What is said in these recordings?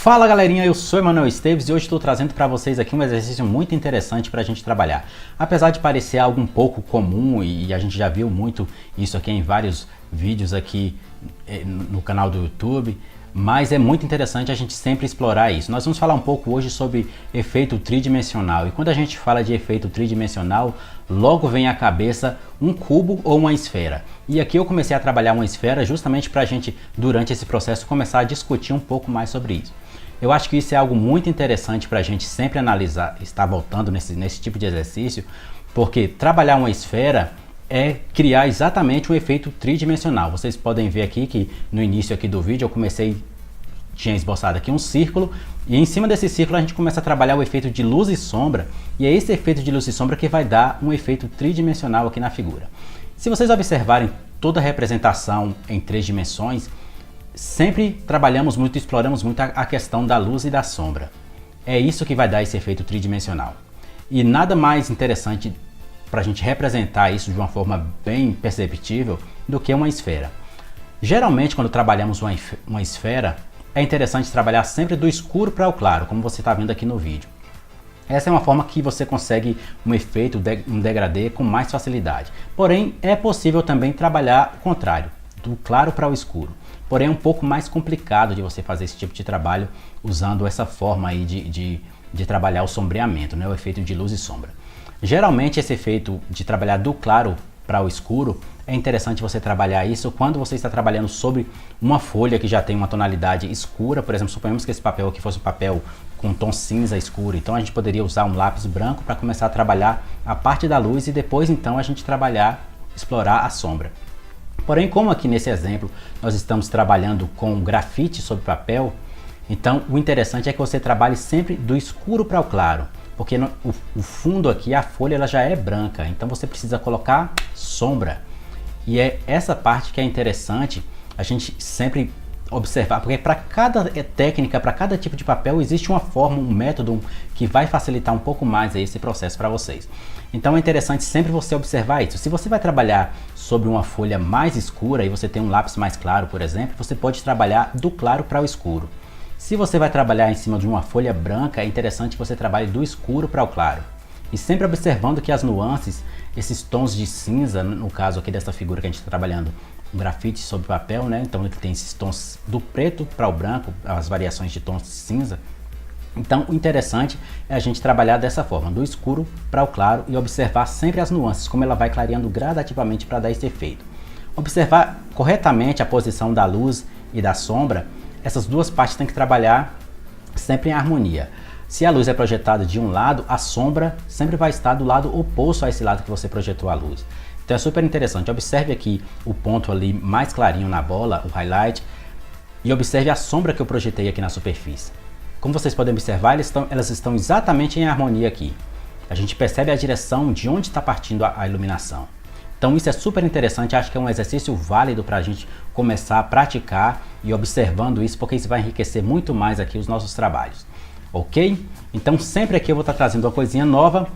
Fala galerinha, eu sou Emanuel Esteves e hoje estou trazendo para vocês aqui um exercício muito interessante para a gente trabalhar. Apesar de parecer algo um pouco comum e a gente já viu muito isso aqui em vários vídeos aqui no canal do YouTube, mas é muito interessante a gente sempre explorar isso. Nós vamos falar um pouco hoje sobre efeito tridimensional e quando a gente fala de efeito tridimensional, logo vem à cabeça um cubo ou uma esfera. E aqui eu comecei a trabalhar uma esfera justamente para a gente, durante esse processo, começar a discutir um pouco mais sobre isso. Eu acho que isso é algo muito interessante para a gente sempre analisar, estar voltando nesse tipo de exercício, porque trabalhar uma esfera é criar exatamente o efeito tridimensional. Vocês podem ver aqui que no início aqui do vídeo eu tinha esboçado aqui um círculo e em cima desse círculo a gente começa a trabalhar o efeito de luz e sombra e é esse efeito de luz e sombra que vai dar um efeito tridimensional aqui na figura. Se vocês observarem toda a representação em 3 dimensões, sempre trabalhamos muito, exploramos muito a questão da luz e da sombra. É isso que vai dar esse efeito tridimensional. E nada mais interessante para a gente representar isso de uma forma bem perceptível do que uma esfera. Geralmente, quando trabalhamos uma esfera, é interessante trabalhar sempre do escuro para o claro, como você está vendo aqui no vídeo. Essa é uma forma que você consegue um efeito, um degradê com mais facilidade. Porém, é possível também trabalhar o contrário, do claro para o escuro. Porém, é um pouco mais complicado de você fazer esse tipo de trabalho usando essa forma aí de trabalhar o sombreamento, né? O efeito de luz e sombra. Geralmente, esse efeito de trabalhar do claro para o escuro, é interessante você trabalhar isso quando você está trabalhando sobre uma folha que já tem uma tonalidade escura. Por exemplo, suponhamos que esse papel aqui fosse um papel com tom cinza escuro, então a gente poderia usar um lápis branco para começar a trabalhar a parte da luz e depois então a gente explorar a sombra. Porém, como aqui nesse exemplo nós estamos trabalhando com grafite sobre papel, então o interessante é que você trabalhe sempre do escuro para o claro, porque o fundo aqui, a folha, ela já é branca, então você precisa colocar sombra. E é essa parte que é interessante a gente sempre observar, porque para cada técnica, para cada tipo de papel, existe uma forma, um método que vai facilitar um pouco mais esse processo para vocês. Então é interessante sempre você observar isso. Se você vai trabalhar sobre uma folha mais escura e você tem um lápis mais claro, por exemplo, você pode trabalhar do claro para o escuro. Se você vai trabalhar em cima de uma folha branca, é interessante que você trabalhe do escuro para o claro. E sempre observando que as nuances, esses tons de cinza, no caso aqui dessa figura que a gente está trabalhando, um grafite sobre papel, né? Então ele tem esses tons do preto para o branco, as variações de tons de cinza. Então o interessante é a gente trabalhar dessa forma, do escuro para o claro e observar sempre as nuances, como ela vai clareando gradativamente para dar esse efeito. Observar corretamente a posição da luz e da sombra, essas duas partes têm que trabalhar sempre em harmonia. Se a luz é projetada de um lado, a sombra sempre vai estar do lado oposto a esse lado que você projetou a luz. Então é super interessante. Observe aqui o ponto ali mais clarinho na bola, o highlight, e observe a sombra que eu projetei aqui na superfície. Como vocês podem observar, elas estão exatamente em harmonia aqui. A gente percebe a direção de onde está partindo a iluminação. Então isso é super interessante, acho que é um exercício válido para a gente começar a praticar e observando isso, porque isso vai enriquecer muito mais aqui os nossos trabalhos. Ok? Então sempre aqui eu vou estar trazendo uma coisinha nova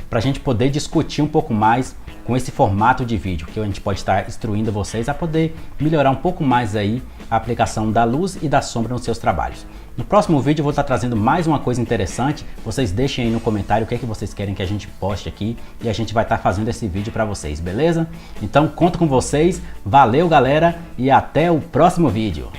para a gente poder discutir um pouco mais com esse formato de vídeo, que a gente pode estar instruindo vocês a poder melhorar um pouco mais aí a aplicação da luz e da sombra nos seus trabalhos. No próximo vídeo eu vou estar trazendo mais uma coisa interessante, vocês deixem aí no comentário o que é que vocês querem que a gente poste aqui e a gente vai estar fazendo esse vídeo para vocês, beleza? Então conto com vocês, valeu galera e até o próximo vídeo!